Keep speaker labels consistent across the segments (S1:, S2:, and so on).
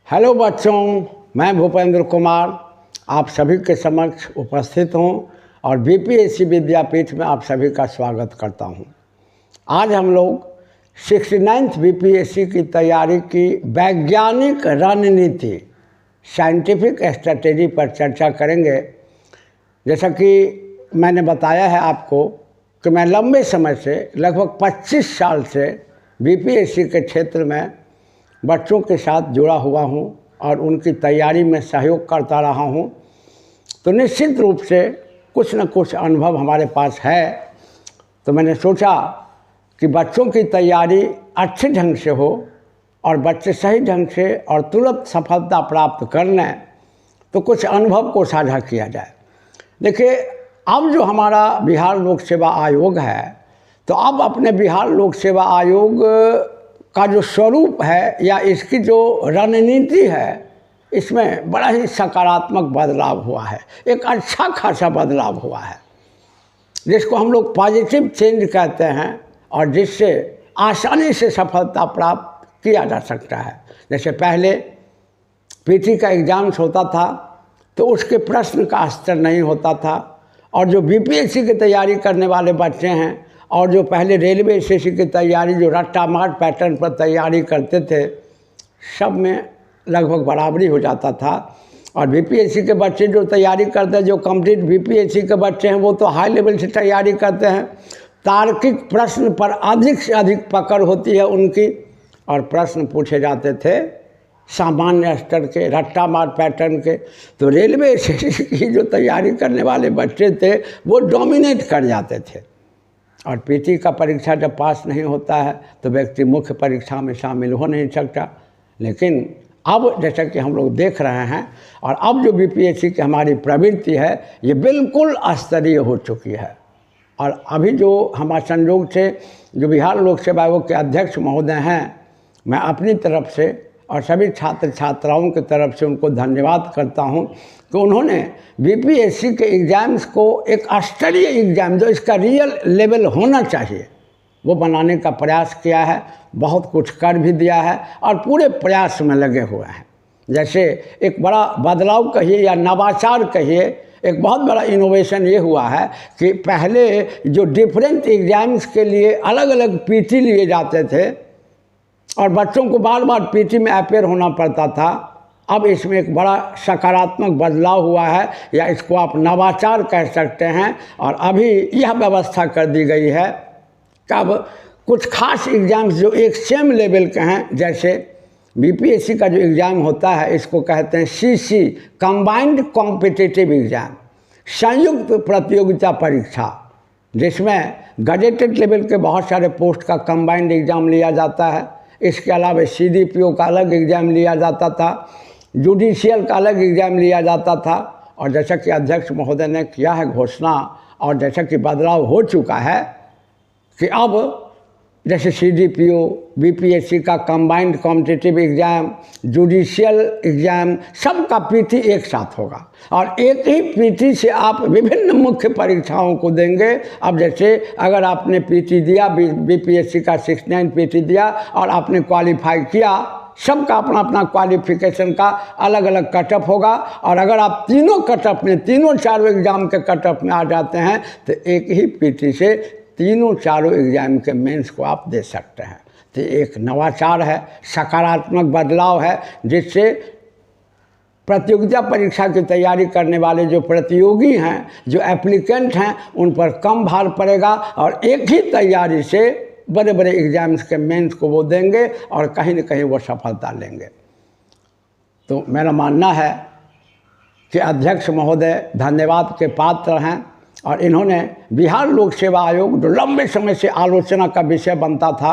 S1: Hello बच्चों, मैं भूपेंद्र कुमार आप सभी के समक्ष उपस्थित हूँ और बीपीएससी विद्यापीठ में आप सभी का स्वागत करता हूँ। आज हम लोग 69th बीपीएससी की तैयारी की वैज्ञानिक रणनीति साइंटिफिक स्ट्रैटेजी पर चर्चा करेंगे। जैसा कि मैंने बताया है आपको कि मैं लंबे समय से लगभग 25 साल से बीपीएससी के क्षेत्र में बच्चों के साथ जुड़ा हुआ हूं और उनकी तैयारी में सहयोग करता रहा हूं, तो निश्चित रूप से कुछ न कुछ अनुभव हमारे पास है। तो मैंने सोचा कि बच्चों की तैयारी अच्छे ढंग से हो और बच्चे सही ढंग से और तुरंत सफलता प्राप्त कर लें, तो कुछ अनुभव को साझा किया जाए। देखिए, अब जो हमारा बिहार लोक सेवा आयोग है, तो अब अपने बिहार लोक सेवा आयोग का जो स्वरूप है या इसकी जो रणनीति है, इसमें बड़ा ही सकारात्मक बदलाव हुआ है। एक अच्छा खासा बदलाव हुआ है जिसको हम लोग पॉजिटिव चेंज कहते हैं और जिससे आसानी से सफलता प्राप्त किया जा सकता है। जैसे पहले पीटी का एग्ज़ाम्स होता था तो उसके प्रश्न का स्तर नहीं होता था, और जो बीपीएससी की तैयारी करने वाले बच्चे हैं और जो पहले रेलवे एसएससी की तैयारी जो रट्टा मार पैटर्न पर तैयारी करते थे, सब में लगभग बराबरी हो जाता था। और बीपीएससी के बच्चे जो तैयारी करते हैं, जो कंप्लीट बीपीएससी के बच्चे हैं, वो तो हाई लेवल से तैयारी करते हैं। तार्किक प्रश्न पर अधिक से अधिक पकड़ होती है उनकी, और प्रश्न पूछे जाते थे सामान्य स्तर के, रट्टा मार पैटर्न के। तो रेलवे एसएससी की जो तैयारी करने वाले बच्चे थे वो डोमिनेट कर जाते थे, और पीटी का परीक्षा जब पास नहीं होता है तो व्यक्ति मुख्य परीक्षा में शामिल हो नहीं सकता। लेकिन अब जैसा कि हम लोग देख रहे हैं, और अब जो बीपीएससी की हमारी प्रवृत्ति है ये बिल्कुल स्तरीय हो चुकी है। और अभी जो हमारे संयोग से जो बिहार लोक सेवा आयोग के अध्यक्ष महोदय हैं, मैं अपनी तरफ से और सभी छात्र छात्राओं की तरफ से उनको धन्यवाद करता हूं कि उन्होंने बीपीएससी के एग्ज़ाम्स को एक स्तरीय एग्ज़ाम, जो इसका रियल लेवल होना चाहिए, वो बनाने का प्रयास किया है। बहुत कुछ कर भी दिया है और पूरे प्रयास में लगे हुए हैं। जैसे एक बड़ा बदलाव कहिए या नवाचार कहिए, एक बहुत बड़ा इनोवेशन ये हुआ है कि पहले जो डिफरेंट एग्ज़ाम्स के लिए अलग अलग पीटी लिए जाते थे और बच्चों को बार बार पीटी में अपेयर होना पड़ता था, अब इसमें एक बड़ा सकारात्मक बदलाव हुआ है, या इसको आप नवाचार कह सकते हैं। और अभी यह व्यवस्था कर दी गई है कि अब कुछ खास एग्ज़ाम्स जो एक सेम लेवल के हैं, जैसे बीपीएससी का जो एग्ज़ाम होता है इसको कहते हैं सीसी, कंबाइंड कॉम्पिटिटिव एग्ज़ाम, संयुक्त प्रतियोगिता परीक्षा, जिसमें गजेटेड लेवल के बहुत सारे पोस्ट का कंबाइंड एग्ज़ाम लिया जाता है। इसके अलावा सीडीपीओ का अलग एग्ज़ाम लिया जाता था, जुडिशियल का अलग एग्ज़ाम लिया जाता था। और जैसा कि अध्यक्ष महोदय ने किया है घोषणा, और जैसा कि बदलाव हो चुका है कि अब जैसे सीडीपीओ, बीपीएससी का combined competitive exam, judicial exam, सबका पीटी एक साथ होगा और एक ही पीटी से आप विभिन्न मुख्य परीक्षाओं को देंगे। अब जैसे अगर आपने पीटी दिया, बीपीएससी का 69 पीटी दिया और आपने क्वालिफाई किया, सबका अपना अपना क्वालिफिकेशन का अलग अलग कटअप होगा। और अगर आप तीनों कटअप में, तीनों चारों एग्ज़ाम के कटअप में आ जाते हैं, तो एक ही पीटी से तीनों चारों एग्ज़ाम के मेंस को आप दे सकते हैं। तो एक नवाचार है, सकारात्मक बदलाव है, जिससे प्रतियोगिता परीक्षा की तैयारी करने वाले जो प्रतियोगी हैं, जो एप्लीकेंट हैं, उन पर कम भार पड़ेगा और एक ही तैयारी से बड़े बड़े एग्ज़ाम्स के मेंस को वो देंगे और कहीं न कहीं वो सफलता लेंगे। तो मेरा मानना है कि अध्यक्ष महोदय धन्यवाद के पात्र हैं, और इन्होंने बिहार लोक सेवा आयोग, जो लंबे समय से आलोचना का विषय बनता था,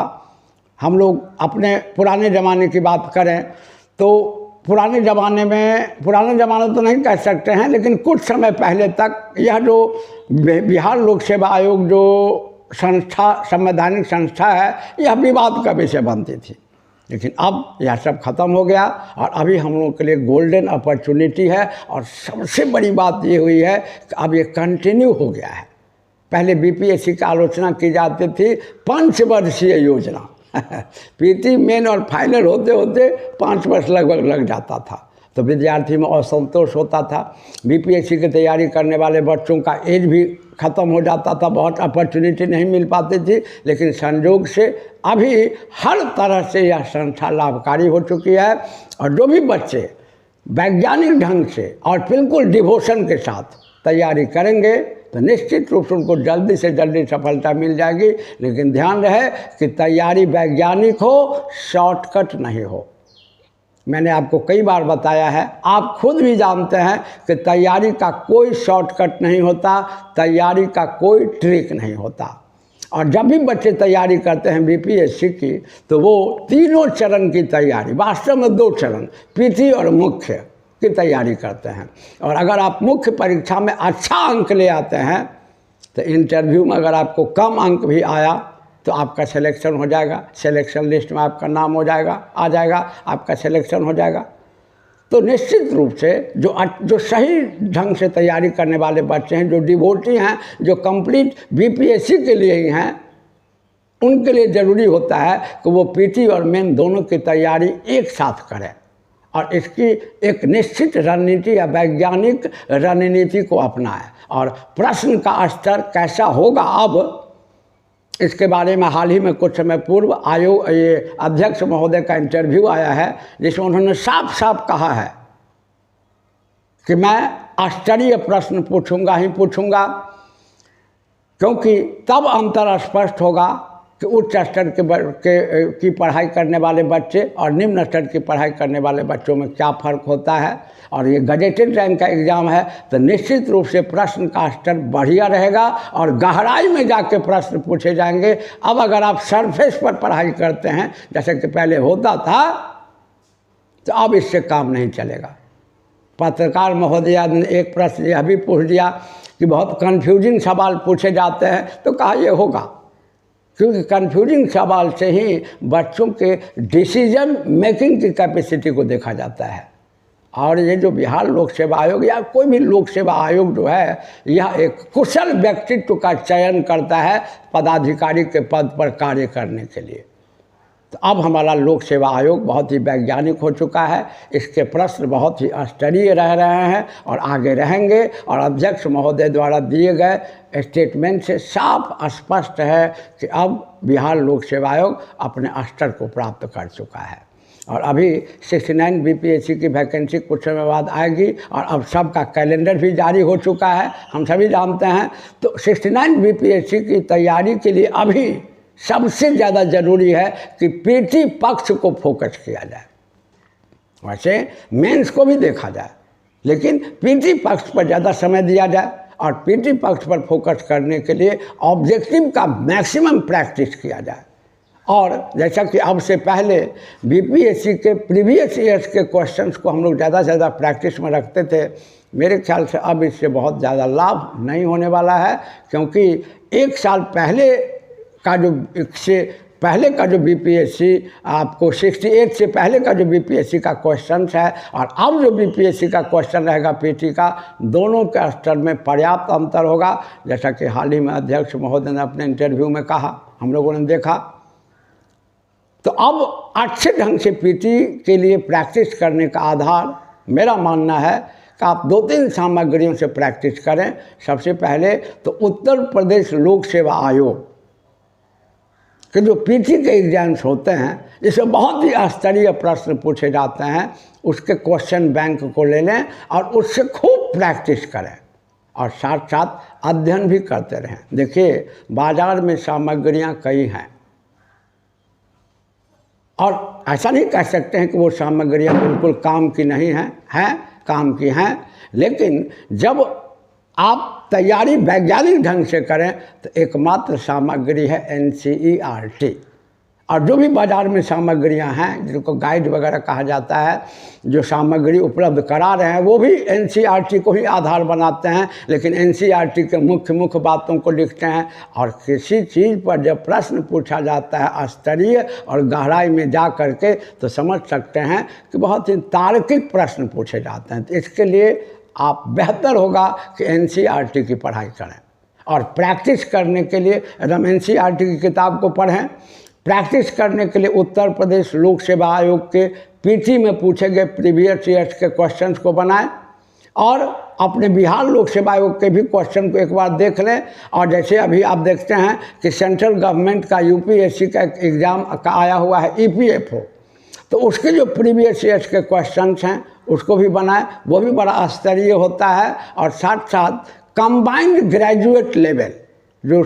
S1: हम लोग अपने पुराने ज़माने की बात करें तो पुराने ज़माने तो नहीं कह सकते हैं, लेकिन कुछ समय पहले तक यह जो बिहार लोक सेवा आयोग जो संस्था, संवैधानिक संस्था है, यह विवाद का विषय बनती थी। लेकिन अब यह सब ख़त्म हो गया और अभी हम लोगों के लिए गोल्डन अपॉर्चुनिटी है। और सबसे बड़ी बात ये हुई है कि अब ये कंटिन्यू हो गया है। पहले बीपीएससी की आलोचना की जाती थी पंचवर्षीय योजना, पीटी मेन और फाइनल होते होते 5 वर्ष लगभग लग जाता था। तो विद्यार्थी में असंतोष होता था। बीपीएससी की तैयारी करने वाले बच्चों का एज भी ख़त्म हो जाता था, बहुत अपॉर्चुनिटी नहीं मिल पाती थी। लेकिन संयोग से अभी हर तरह से यह संस्था लाभकारी हो चुकी है। और जो भी बच्चे वैज्ञानिक ढंग से और बिल्कुल डिवोशन के साथ तैयारी करेंगे तो निश्चित रूप से उनको जल्दी से जल्दी सफलता मिल जाएगी। लेकिन ध्यान रहे कि तैयारी वैज्ञानिक हो, शॉर्टकट नहीं हो। मैंने आपको कई बार बताया है, आप खुद भी जानते हैं कि तैयारी का कोई शॉर्टकट नहीं होता, तैयारी का कोई ट्रिक नहीं होता। और जब भी बच्चे तैयारी करते हैं बीपीएससी की, तो वो तीनों चरण की तैयारी, वास्तव में 2 चरण, पीटी और मुख्य की तैयारी करते हैं। और अगर आप मुख्य परीक्षा में अच्छा अंक ले आते हैं तो इंटरव्यू में अगर आपको कम अंक भी आया तो आपका सिलेक्शन हो जाएगा, सिलेक्शन लिस्ट में आपका नाम हो जाएगा, आ जाएगा, आपका सिलेक्शन हो जाएगा। तो निश्चित रूप से जो सही ढंग से तैयारी करने वाले बच्चे हैं, जो डिवोटी हैं, जो कंप्लीट बीपीएससी के लिए ही हैं, उनके लिए ज़रूरी होता है कि वो पीटी और मेन दोनों की तैयारी एक साथ करें और इसकी एक निश्चित रणनीति या वैज्ञानिक रणनीति को अपनाएं। और प्रश्न का स्तर कैसा होगा, अब इसके बारे में हाल ही में कुछ समय पूर्व आयोग ये अध्यक्ष महोदय का इंटरव्यू आया है, जिसमें उन्होंने साफ साफ कहा है कि मैं स्तरीय प्रश्न पूछूंगा ही पूछूंगा, क्योंकि तब अंतर स्पष्ट होगा कि उच्च स्तर की पढ़ाई करने वाले बच्चे और निम्न स्तर की पढ़ाई करने वाले बच्चों में क्या फ़र्क होता है। और ये गजेटेड रैंक का एग्ज़ाम है तो निश्चित रूप से प्रश्न का स्तर बढ़िया रहेगा और गहराई में जाके प्रश्न पूछे जाएंगे। अब अगर आप सरफेस पर पढ़ाई करते हैं जैसे कि पहले होता था, तो अब इससे काम नहीं चलेगा। पत्रकार महोदया ने एक प्रश्न यह भी पूछ दिया कि बहुत कन्फ्यूजिंग सवाल पूछे जाते हैं, तो कहा ये होगा, क्योंकि कन्फ्यूजिंग सवाल से ही बच्चों के डिसीजन मेकिंग की कैपेसिटी को देखा जाता है। और ये जो बिहार लोक सेवा आयोग या कोई भी लोक सेवा आयोग जो है, यह एक कुशल व्यक्तित्व का चयन करता है पदाधिकारी के पद पर कार्य करने के लिए। तो अब हमारा लोक सेवा आयोग बहुत ही वैज्ञानिक हो चुका है, इसके प्रश्न बहुत ही स्तरीय रह रहे हैं और आगे रहेंगे। और अध्यक्ष महोदय द्वारा दिए गए स्टेटमेंट से साफ स्पष्ट है कि अब बिहार लोक सेवा आयोग अपने स्तर को प्राप्त कर चुका है। और अभी 69 बीपीएससी की वैकेंसी कुछ समय बाद आएगी और अब सबका कैलेंडर भी जारी हो चुका है, हम सभी जानते हैं। तो 69 बीपीएससी की तैयारी के लिए अभी सबसे ज़्यादा ज़रूरी है कि पीटी पक्ष को फोकस किया जाए। वैसे मेंस को भी देखा जाए, लेकिन पीटी पक्ष पर ज़्यादा समय दिया जाए और पीटी पक्ष पर फोकस करने के लिए ऑब्जेक्टिव का मैक्सिमम प्रैक्टिस किया जाए। और जैसा कि अब से पहले बीपीएससी के प्रीवियस ईयर्स के क्वेश्चंस को हम लोग ज़्यादा से ज़्यादा प्रैक्टिस में रखते थे, मेरे ख्याल से अब इससे बहुत ज़्यादा लाभ नहीं होने वाला है, क्योंकि 1 साल पहले का जो इससे पहले का जो बीपीएससी आपको 68 से पहले का जो बीपीएससी का क्वेश्चन है और अब जो बीपीएससी का क्वेश्चन रहेगा पीटी का, दोनों के स्तर में पर्याप्त अंतर होगा। जैसा कि हाल ही में अध्यक्ष महोदय ने अपने इंटरव्यू में कहा, हम लोगों ने देखा। तो अब अच्छे ढंग से पीटी के लिए प्रैक्टिस करने का आधार मेरा मानना है कि आप 2-3 सामग्रियों से प्रैक्टिस करें। सबसे पहले तो उत्तर प्रदेश लोक सेवा आयोग कि जो पीटी के एग्जाम्स होते हैं, इसमें बहुत ही स्तरीय प्रश्न पूछे जाते हैं, उसके क्वेश्चन बैंक को ले लें और उससे खूब प्रैक्टिस करें और साथ साथ अध्ययन भी करते रहें। देखिए, बाज़ार में सामग्रियां कई हैं और ऐसा नहीं कह सकते हैं कि वो सामग्रियां बिल्कुल काम की नहीं हैं, काम की हैं। लेकिन जब आप तैयारी वैज्ञानिक ढंग से करें तो एकमात्र सामग्री है NCERT। और जो भी बाज़ार में सामग्रियां हैं, जिनको गाइड वगैरह कहा जाता है, जो सामग्री उपलब्ध करा रहे हैं, वो भी NCERT को ही आधार बनाते हैं, लेकिन NCERT के मुख्य बातों को लिखते हैं। और किसी चीज़ पर जब प्रश्न पूछा जाता है स्तरीय और गहराई में जा करके, तो समझ सकते हैं कि बहुत ही तार्किक प्रश्न पूछे जाते हैं। तो इसके लिए आप बेहतर होगा कि NCERT की पढ़ाई करें और प्रैक्टिस करने के लिए एकदम NCERT की किताब को पढ़ें, प्रैक्टिस करने के लिए उत्तर प्रदेश लोक सेवा आयोग के पीटी में पूछे गए प्रीवियस ईयर्स के क्वेश्चंस को बनाएं और अपने बिहार लोक सेवा आयोग के भी क्वेश्चन को एक बार देख लें। और जैसे अभी आप देखते हैं कि सेंट्रल गवर्नमेंट का यूपीएससी का एग्ज़ाम का आया हुआ है ईपीएफओ, तो उसके जो प्रीवियस ईयर्स के क्वेश्चंस हैं उसको भी बनाएं, वो भी बड़ा स्तरीय होता है। और साथ साथ कंबाइंड ग्रेजुएट लेवल, जो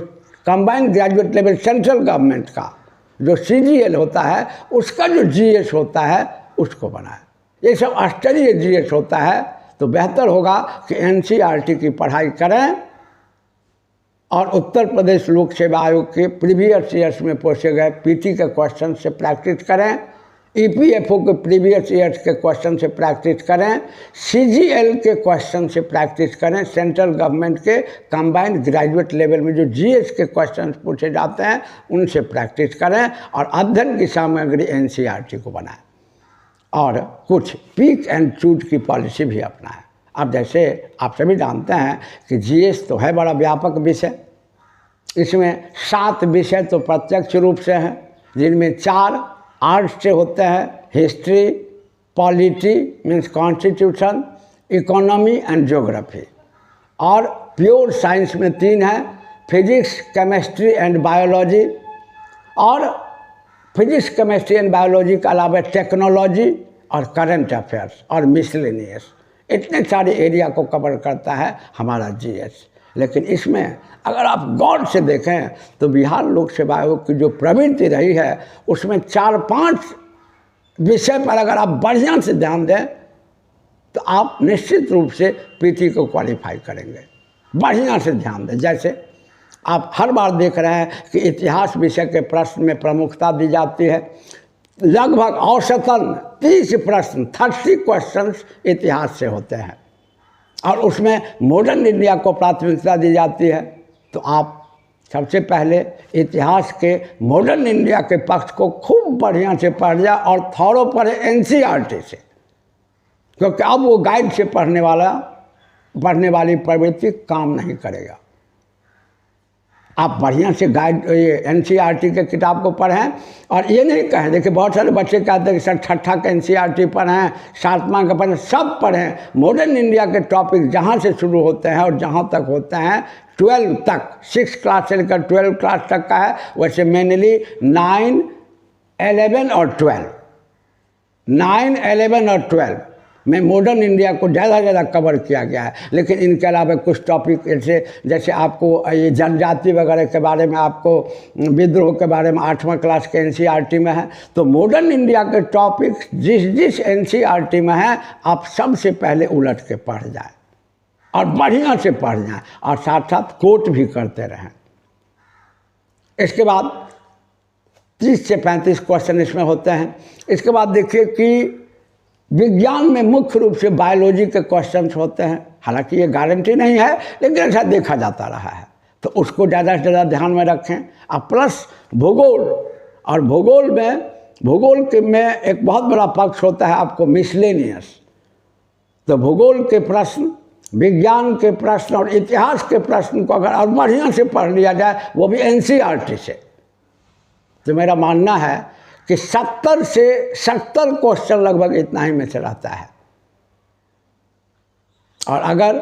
S1: combined graduate level central government का जो सीजीएल होता है उसका जो जीएस होता है उसको बनाएं। ये सब स्तरीय जीएस होता है, तो बेहतर होगा कि एनसीईआरटी की पढ़ाई करें और उत्तर प्रदेश लोक सेवा आयोग के प्रीवियस ईयर्स में पूछे गए पीटी के क्वेश्चन से प्रैक्टिस करें, ईपीएफओ के प्रीवियस ईयर्स के क्वेश्चन से प्रैक्टिस करें, सीजीएल के क्वेश्चन से प्रैक्टिस करें, सेंट्रल गवर्नमेंट के कंबाइंड ग्रेजुएट लेवल में जो जीएस के क्वेश्चन पूछे जाते हैं उनसे प्रैक्टिस करें और अध्ययन की सामग्री एनसीईआरटी को बनाएं और कुछ पिक एंड चूज की पॉलिसी भी अपनाएं। अब जैसे आप सभी जानते हैं कि जीएस तो है बड़ा व्यापक विषय, इसमें 7 विषय तो प्रत्यक्ष रूप से हैं, जिनमें 4 आर्ट्स से होते हैं, history, polity means constitution, economy and geography, और प्योर साइंस में 3 है, फिजिक्स, केमिस्ट्री एंड बायोलॉजी, और फिजिक्स, केमिस्ट्री एंड बायोलॉजी के अलावा टेक्नोलॉजी और करंट अफेयर्स और मिसलेनियस, इतने सारे एरिया को कवर करता है हमारा जीएस। लेकिन इसमें अगर आप गौर से देखें तो बिहार लोक सेवा आयोग की जो प्रवृत्ति रही है उसमें 4-5 विषय पर अगर आप बढ़िया से ध्यान दें तो आप निश्चित रूप से पीटी को क्वालिफाई करेंगे। बढ़िया से ध्यान दें, जैसे आप हर बार देख रहे हैं कि इतिहास विषय के प्रश्न में प्रमुखता दी जाती है, लगभग औसतन 30 प्रश्न 30 क्वेश्चंस इतिहास से होते हैं और उसमें मॉडर्न इंडिया को प्राथमिकता दी जाती है। तो आप सबसे पहले इतिहास के मॉडर्न इंडिया के पक्ष को खूब बढ़िया से पढ़ जाए और थॉरो पढ़े एनसीईआरटी से, क्योंकि अब वो गाइड से पढ़ने वाली प्रवृत्ति काम नहीं करेगा। आप बढ़िया से गाइड ये एनसीईआरटी के किताब को पढ़ें और ये नहीं कहें, देखिए बहुत सारे बच्चे कहते हैं कि सर छठा का एनसीईआरटी पढ़ें, 7वां का पढ़ें, सब पढ़ें। मॉडर्न इंडिया के टॉपिक जहाँ से शुरू होते हैं और जहाँ तक होते हैं 12 तक, 6 क्लास से लेकर 12 क्लास तक का है, वैसे मेनली 9, 11 और 12, 9, 11 और 12 में मॉडर्न इंडिया को ज़्यादा कवर किया गया है। लेकिन इनके अलावा कुछ टॉपिक जैसे आपको ये जनजाति वगैरह के बारे में, आपको विद्रोह के बारे में 8वां क्लास के एनसीईआरटी में है। तो मॉडर्न इंडिया के टॉपिक जिस एनसीईआरटी में है आप सबसे पहले उलट के पढ़ जाए और बढ़िया से पढ़ जाए और साथ साथ कोट भी करते रहें। इसके बाद 30 से 35 क्वेश्चन इसमें होते हैं। इसके बाद देखिए कि विज्ञान में मुख्य रूप से बायोलॉजी के क्वेश्चंस होते हैं, हालांकि ये गारंटी नहीं है लेकिन ऐसा देखा जाता रहा है, तो उसको ज़्यादा से ज़्यादा ध्यान में रखें। और प्लस भूगोल, और भूगोल में एक बहुत बड़ा पक्ष होता है आपको मिसलेनियस। तो भूगोल के प्रश्न, विज्ञान के प्रश्न और इतिहास के प्रश्न को अगर और बढ़िया से पढ़ लिया जाए, वो भी एनसीईआरटी से, तो मेरा मानना है कि 70 से 70 क्वेश्चन लगभग इतना ही में से रहता है। और अगर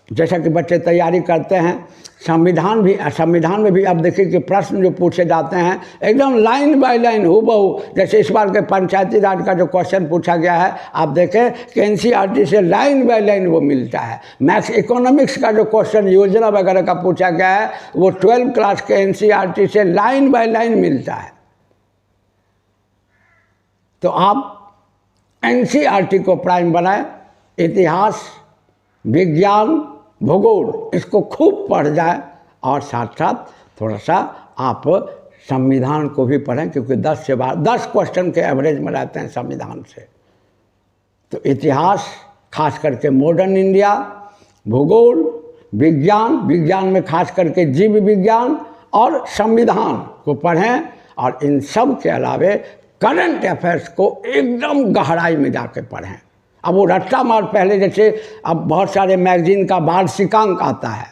S1: जैसा कि बच्चे तैयारी करते हैं, संविधान में भी आप देखिए कि प्रश्न जो पूछे जाते हैं एकदम लाइन बाय लाइन हूबहू, जैसे इस बार के पंचायती राज का जो क्वेश्चन पूछा गया है, आप देखें कि एनसीईआरटी से लाइन बाय लाइन वो मिलता है। मैथ्स इकोनॉमिक्स का जो क्वेश्चन योजना वगैरह का पूछा गया है वो 12 क्लास के एनसीईआरटी से लाइन बाय लाइन मिलता है। तो आप एनसीईआरटी को प्राइम बनाएं, इतिहास, विज्ञान, भूगोल इसको खूब पढ़ जाए और साथ साथ थोड़ा सा आप संविधान को भी पढ़ें, क्योंकि 10 क्वेश्चन के एवरेज में रहते हैं संविधान से। तो इतिहास खास करके मॉडर्न इंडिया, भूगोल, विज्ञान में खास करके जीव विज्ञान और संविधान को पढ़ें और इन सब के अलावे करंट अफेयर्स को एकदम गहराई में जाके पढ़ें। अब वो रट्टा मार, पहले जैसे अब बहुत सारे मैगजीन का वार्षिकांक आता है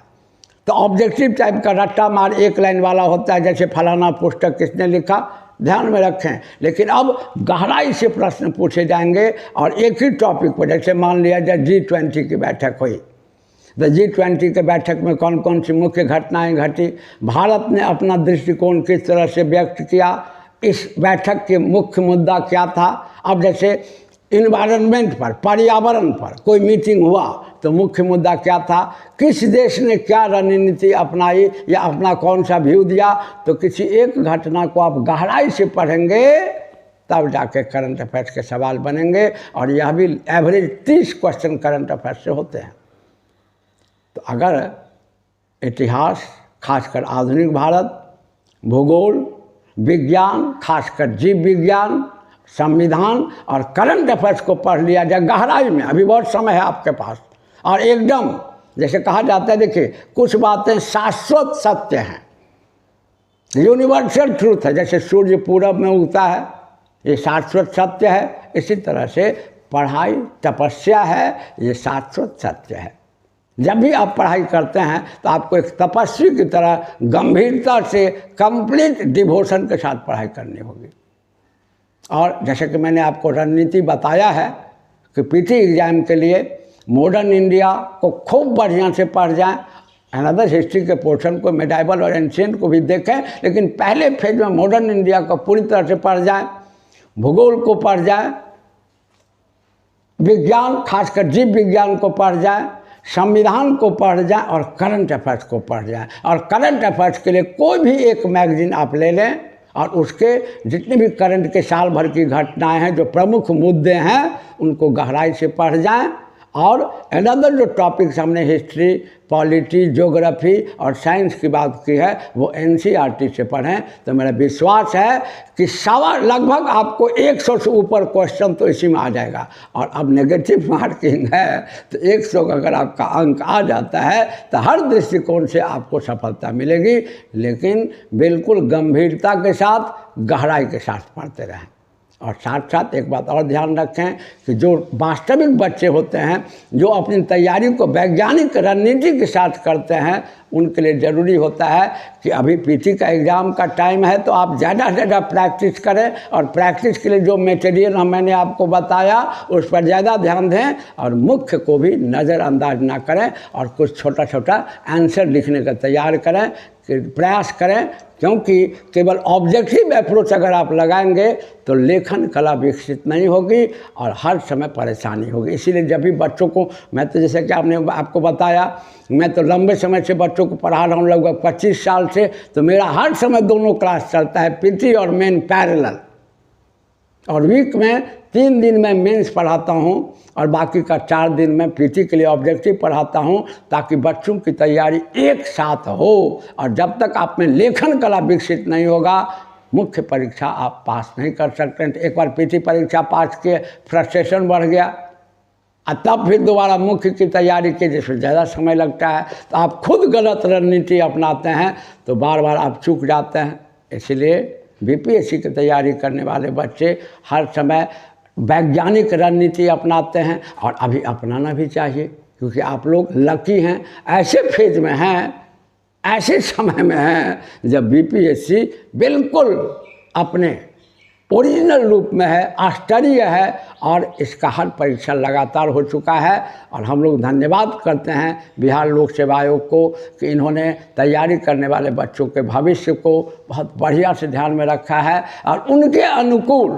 S1: तो ऑब्जेक्टिव टाइप का रट्टा मार 1 लाइन वाला होता है, जैसे फलाना पुस्तक किसने लिखा, ध्यान में रखें। लेकिन अब गहराई से प्रश्न पूछे जाएंगे और एक ही टॉपिक पर, जैसे मान लिया जाए G20 की बैठक हुई, तो G20 के बैठक में कौन कौन सी मुख्य घटनाएं घटी, भारत ने अपना दृष्टिकोण किस तरह से व्यक्त किया, इस बैठक के मुख्य मुद्दा क्या था। अब जैसे इन्वायरमेंट पर, पर्यावरण पर कोई मीटिंग हुआ तो मुख्य मुद्दा क्या था, किस देश ने क्या रणनीति अपनाई या अपना कौन सा व्यू दिया। तो किसी एक घटना को आप गहराई से पढ़ेंगे तब जाके करंट अफेयर्स के सवाल बनेंगे। और यह भी एवरेज 30 क्वेश्चन करंट अफेयर्स से होते हैं। तो अगर इतिहास, खासकर आधुनिक भारत, भूगोल, विज्ञान, खासकर जीव विज्ञान, संविधान और करंट अफेयर्स को पढ़ लिया जाए गहराई में, अभी बहुत समय है आपके पास, और एकदम जैसे कहा जाता है, देखिए कुछ बातें शाश्वत सत्य हैं, यूनिवर्सल ट्रूथ है। जैसे सूर्य पूरब में उगता है, ये शाश्वत सत्य है। इसी तरह से पढ़ाई तपस्या है, ये शाश्वत सत्य है। जब भी आप पढ़ाई करते हैं तो आपको एक तपस्वी की तरह गंभीरता से, कंप्लीट डिवोशन के साथ पढ़ाई करनी होगी। और जैसे कि मैंने आपको रणनीति बताया है कि पीटी एग्जाम के लिए मॉडर्न इंडिया को खूब बढ़िया से पढ़ जाएं, अनदर हिस्ट्री के पोर्शन को, मेडाइवल और एंशिएंट को भी देखें, लेकिन पहले फेज में मॉडर्न इंडिया को पूरी तरह से पढ़ जाएं, भूगोल को पढ़ जाएं, विज्ञान खासकर जीव विज्ञान को पढ़ जाएं, संविधान को पढ़ जाएं और करंट अफेयर्स को पढ़ जाएं। और करंट अफेयर्स के लिए कोई भी एक मैगजीन आप ले लें और उसके जितने भी करंट के साल भर की घटनाएं हैं, जो प्रमुख मुद्दे हैं, उनको गहराई से पढ़ जाएं। और अनदर जो टॉपिक्स हमने हिस्ट्री, पॉलिटी, ज्योग्राफी और साइंस की बात की है, वो NCERT से पढ़ें। तो मेरा विश्वास है कि लगभग आपको 100 से ऊपर क्वेश्चन तो इसी में आ जाएगा। और अब नेगेटिव मार्किंग है तो 100 का अगर आपका अंक आ जाता है तो हर दृष्टिकोण से आपको सफलता मिलेगी। लेकिन बिल्कुल गंभीरता के साथ, गहराई के साथ पढ़ते रहें। और साथ साथ एक बात और ध्यान रखें कि जो वास्तविक बच्चे होते हैं, जो अपनी तैयारी को वैज्ञानिक रणनीति के साथ करते हैं, उनके लिए ज़रूरी होता है कि अभी पीटी का एग्ज़ाम का टाइम है, तो आप ज़्यादा से ज़्यादा प्रैक्टिस करें। और प्रैक्टिस के लिए जो मटेरियल मैंने आपको बताया उस पर ज़्यादा ध्यान दें और मुख्य को भी नज़रअंदाज ना करें और कुछ छोटा छोटा आंसर लिखने का तैयार करें, प्रयास करें। क्योंकि केवल ऑब्जेक्टिव अप्रोच अगर आप लगाएंगे तो लेखन कला विकसित नहीं होगी और हर समय परेशानी होगी। इसीलिए जब भी बच्चों को, मैं तो जैसे कि आपको बताया, मैं तो लंबे समय से बच्चों को पढ़ा रहा हूँ, लगभग 25 साल से। तो मेरा हर समय दोनों क्लास चलता है, पीटी और मेन पैरेलल। और वीक में 3 दिन मैं मेंस पढ़ाता हूँ और बाकी का 4 दिन मैं पीटी के लिए ऑब्जेक्टिव पढ़ाता हूँ, ताकि बच्चों की तैयारी एक साथ हो। और जब तक आप में लेखन कला विकसित नहीं होगा, मुख्य परीक्षा आप पास नहीं कर सकते। तो एक बार पीटी परीक्षा पास किए, फ्रस्ट्रेशन बढ़ गया, और तब फिर दोबारा मुख्य की तैयारी के जिसमें ज़्यादा समय लगता है, तो आप खुद गलत रणनीति अपनाते हैं तो बार बार आप चूक जाते हैं। इसलिए बीपीएससी की तैयारी करने वाले बच्चे हर समय वैज्ञानिक रणनीति अपनाते हैं, और अभी अपनाना भी चाहिए, क्योंकि आप लोग लकी हैं, ऐसे फेज में हैं, ऐसे समय में हैं जब बीपीएससी बिल्कुल अपने ओरिजिनल रूप में है, आश्चर्य है। और इसका हर परीक्षा लगातार हो चुका है। और हम लोग धन्यवाद करते हैं बिहार लोक सेवा आयोग को कि इन्होंने तैयारी करने वाले बच्चों के भविष्य को बहुत बढ़िया से ध्यान में रखा है और उनके अनुकूल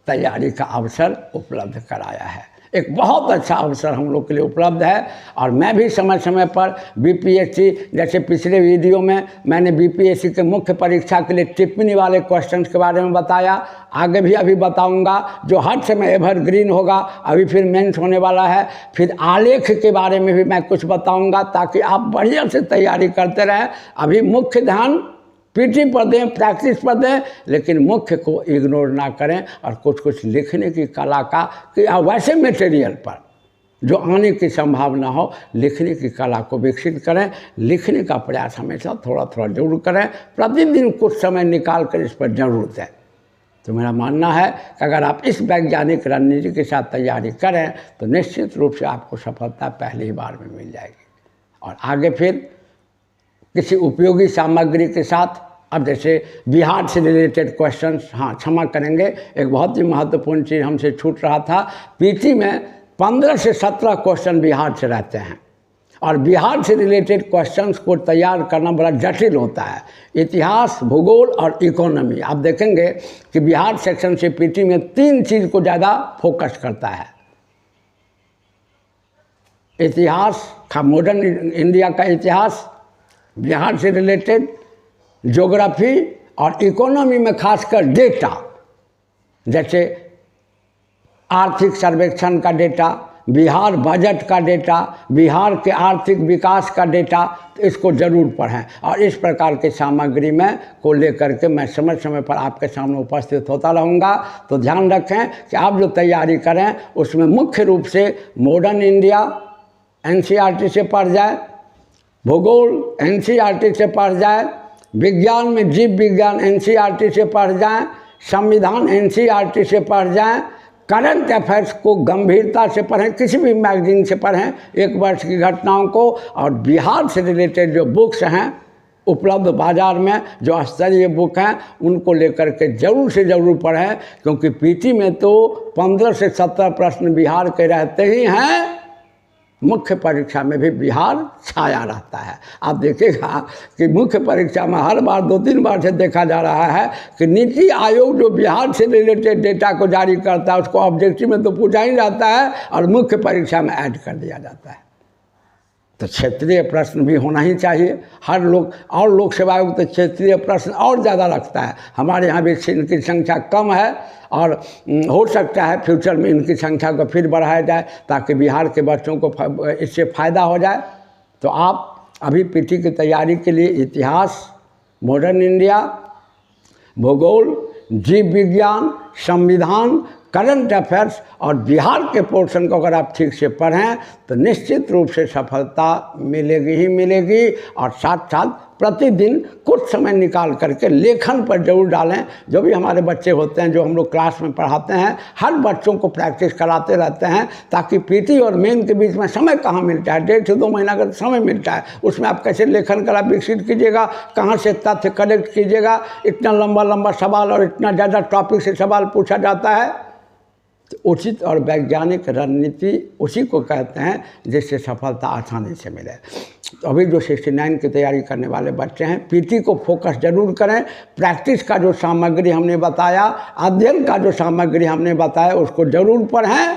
S1: तैयारी का अवसर उपलब्ध कराया है। एक बहुत अच्छा अवसर हम लोग के लिए उपलब्ध है। और मैं भी समय समय पर बीपीएससी, जैसे पिछले वीडियो में मैंने बीपीएससी के मुख्य परीक्षा के लिए टिप्पणी वाले क्वेश्चंस के बारे में बताया, आगे भी अभी बताऊंगा, जो हर समय एवरग्रीन होगा। अभी फिर मेंस होने वाला है, फिर आलेख के बारे में भी मैं कुछ बताऊंगा, ताकि आप बढ़िया से तैयारी करते रहें। अभी मुख्य ध्यान पीटी पर दें, प्रैक्टिस पर दें, लेकिन मुख्य को इग्नोर ना करें। और कुछ कुछ लिखने की कला का, कि वैसे मटेरियल पर जो आने की संभावना हो, लिखने की कला को विकसित करें। लिखने का प्रयास हमेशा थोड़ा थोड़ा जरूर करें, प्रतिदिन कुछ समय निकाल कर इस पर जरूर दें। तो मेरा मानना है कि अगर आप इस वैज्ञानिक रणनीति के साथ तैयारी करें तो निश्चित रूप से आपको सफलता पहली ही बार में मिल जाएगी। और आगे फिर किसी उपयोगी सामग्री के साथ अब जैसे बिहार से रिलेटेड क्वेश्चंस, हाँ क्षमा करेंगे, एक बहुत ही महत्वपूर्ण चीज़ हमसे छूट रहा था। पीटी में 15 से 17 क्वेश्चन बिहार से रहते हैं और बिहार से रिलेटेड क्वेश्चंस को तैयार करना बड़ा जटिल होता है। इतिहास, भूगोल और इकोनॉमी, आप देखेंगे कि बिहार सेक्शन से पीटी में 3 चीज़ को ज़्यादा फोकस करता है। इतिहास का, मॉडर्न इंडिया का इतिहास बिहार से रिलेटेड, ज्योग्राफी और इकोनॉमी में खासकर डेटा, जैसे आर्थिक सर्वेक्षण का डेटा, बिहार बजट का डेटा, बिहार के आर्थिक विकास का डेटा, तो इसको ज़रूर पढ़ें। और इस प्रकार की सामग्री में को लेकर के मैं समय समय पर आपके सामने उपस्थित होता रहूँगा। तो ध्यान रखें कि आप जो तैयारी करें उसमें मुख्य रूप से मॉडर्न इंडिया एनसीईआरटी से पढ़ जाए, भूगोल एनसीईआरटी से पढ़ जाए, विज्ञान में जीव विज्ञान एनसीईआरटी से पढ़ जाएं, संविधान एनसीईआरटी से पढ़ जाएं, करंट अफेयर्स को गंभीरता से पढ़ें, किसी भी मैगजीन से पढ़ें 1 वर्ष की घटनाओं को। और बिहार से रिलेटेड जो बुक्स हैं उपलब्ध बाज़ार में, जो स्तरीय बुक हैं, उनको लेकर के ज़रूर से ज़रूर पढ़ें, क्योंकि पीटी में तो 15 से 17 प्रश्न बिहार के रहते ही हैं। मुख्य परीक्षा में भी बिहार छाया रहता है। आप देखिएगा कि मुख्य परीक्षा में हर बार 2-3 बार से देखा जा रहा है कि नीति आयोग जो बिहार से रिलेटेड डेटा को जारी करता है उसको ऑब्जेक्टिव में तो पूछा ही जाता है और मुख्य परीक्षा में ऐड कर दिया जाता है। तो क्षेत्रीय प्रश्न भी होना ही चाहिए। हर लोग और लोक सेवा आयोग तो क्षेत्रीय प्रश्न और ज़्यादा रखता है। हमारे यहाँ भी इनकी संख्या कम है और हो सकता है फ्यूचर में इनकी संख्या को फिर बढ़ाया जाए ताकि बिहार के बच्चों को इससे फ़ायदा हो जाए। तो आप अभी पीटी की तैयारी के लिए इतिहास, मॉडर्न इंडिया, भूगोल, जीव विज्ञान, संविधान, करंट अफेयर्स और बिहार के पोर्शन को अगर आप ठीक से पढ़ें तो निश्चित रूप से सफलता मिलेगी ही मिलेगी। और साथ साथ प्रतिदिन कुछ समय निकाल करके लेखन पर जरूर डालें। जो भी हमारे बच्चे होते हैं, जो हम लोग क्लास में पढ़ाते हैं, हर बच्चों को प्रैक्टिस कराते रहते हैं ताकि पीटी और मेन के बीच में समय कहाँ मिलता है, 1.5 से 2 महीना का समय मिलता है, उसमें आप कैसे लेखन कला विकसित कीजिएगा, कहाँ से तथ्य कलेक्ट कीजिएगा। इतना लंबा लंबा सवाल और इतना ज़्यादा टॉपिक से सवाल पूछा जाता है। तो उचित और वैज्ञानिक रणनीति उसी को कहते हैं जिससे सफलता आसानी से मिले। तो अभी जो 69 की तैयारी करने वाले बच्चे हैं, पीटी को फोकस जरूर करें। प्रैक्टिस का जो सामग्री हमने बताया, अध्ययन का जो सामग्री हमने बताया, उसको जरूर पढ़ें,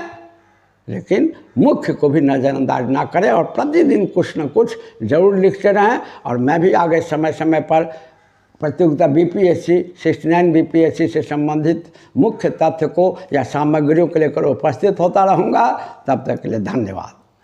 S1: लेकिन मुख्य को भी नज़रअंदाज ना करें और प्रतिदिन कुछ न कुछ जरूर लिखते रहें। और मैं भी आगे समय समय पर प्रतियोगिता बीपीएससी 69 बीपीएससी से संबंधित मुख्य तथ्य को या सामग्रियों को लेकर उपस्थित होता रहूँगा। तब तक के लिए धन्यवाद।